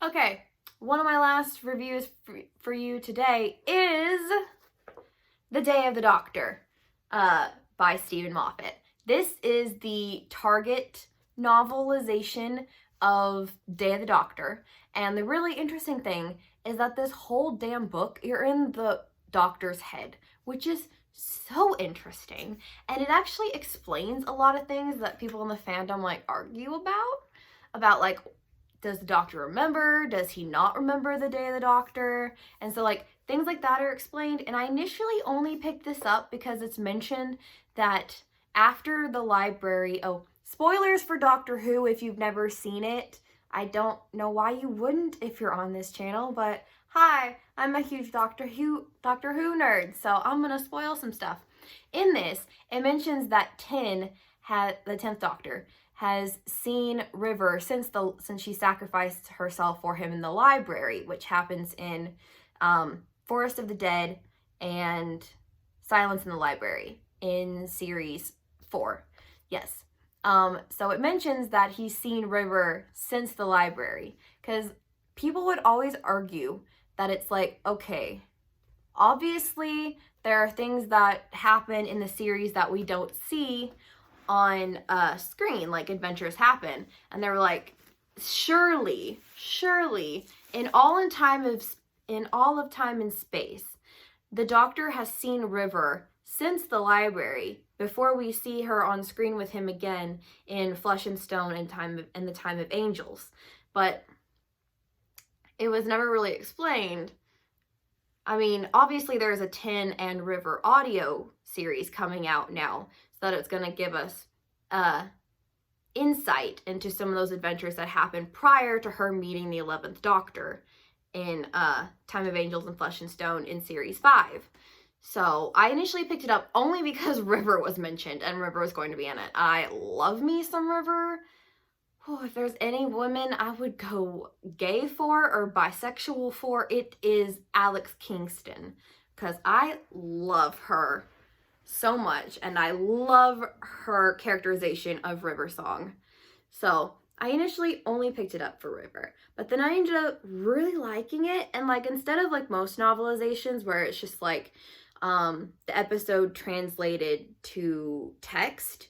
Okay, one of my last reviews for you today is The Day of the Doctor by Stephen Moffat. This is the Target novelization of Day of the Doctor, and the really interesting thing is that this whole damn book, you're in the Doctor's head, which is so interesting, and it actually explains a lot of things that people in the fandom like argue about like, does the Doctor remember? Does he not remember the Day of the Doctor? And so like things like that are explained. And I initially only picked this up because it's mentioned that after the library, oh, spoilers for Doctor Who if you've never seen it. I don't know why you wouldn't if you're on this channel, but hi, I'm a huge Doctor Who nerd, so I'm gonna spoil some stuff. In this, it mentions that the 10th Doctor, has seen River since she sacrificed herself for him in the library, which happens in Forest of the Dead and Silence in the Library in series 4. Yes. So it mentions that he's seen River since the library, because people would always argue that it's like, okay, obviously there are things that happen in the series that we don't see on screen, like adventures happen, and they were like, surely in all of time and space, the Doctor has seen River since the library before we see her on screen with him again in Flesh and Stone and the Time of Angels. But it was never really explained. I mean, obviously there's a Tin and River audio series coming out now, so that it's going to give us insight into some of those adventures that happened prior to her meeting the 11th Doctor in Time of Angels and Flesh and Stone in series 5. So I initially picked it up only because River was mentioned and River was going to be in it. I love me some River. Oh, if there's any woman I would go gay for or bisexual for, it is Alex Kingston, because I love her so much, and I love her characterization of River Song. So I initially only picked it up for River, but then I ended up really liking it, and like, instead of like most novelizations where it's just like the episode translated to text,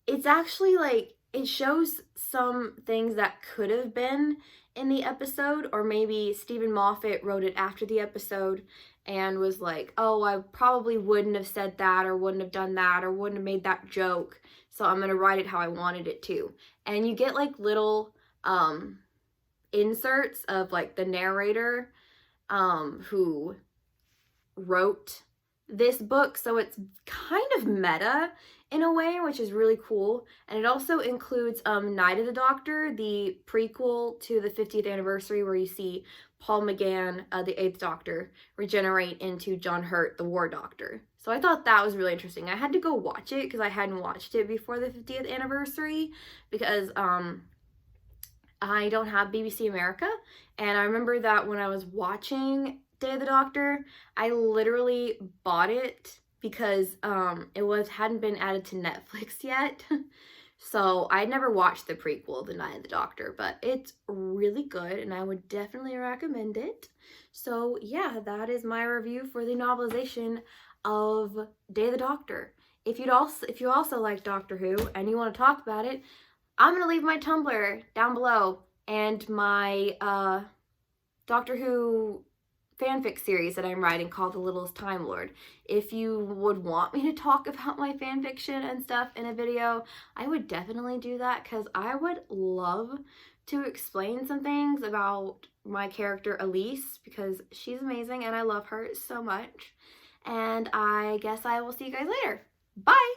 it's actually like, it shows some things that could have been in the episode, or maybe Stephen Moffat wrote it after the episode and was like, oh, I probably wouldn't have said that, or wouldn't have done that, or wouldn't have made that joke, so I'm gonna write it how I wanted it to. And you get like little inserts of like the narrator who wrote this book, so it's kind of meta in a way, which is really cool. And it also includes Night of the Doctor, the prequel to the 50th anniversary, where you see Paul McGann, the 8th Doctor, regenerate into John Hurt, the War Doctor. So I thought that was really interesting. I had to go watch it because I hadn't watched it before the 50th anniversary, because I don't have BBC America, and I remember that when I was watching Day of the Doctor, I literally bought it because it hadn't been added to Netflix yet. So I never watched the prequel, The Night of the Doctor, but it's really good and I would definitely recommend it. So yeah, that is my review for the novelization of Day of the Doctor. If you also like Doctor Who and you want to talk about it, I'm gonna leave my Tumblr down below and my Doctor Who fanfic series that I'm writing called The Littlest Time Lord. If you would want me to talk about my fanfiction and stuff in a video, I would definitely do that, because I would love to explain some things about my character Elise, because she's amazing and I love her so much. And I guess I will see you guys later. Bye!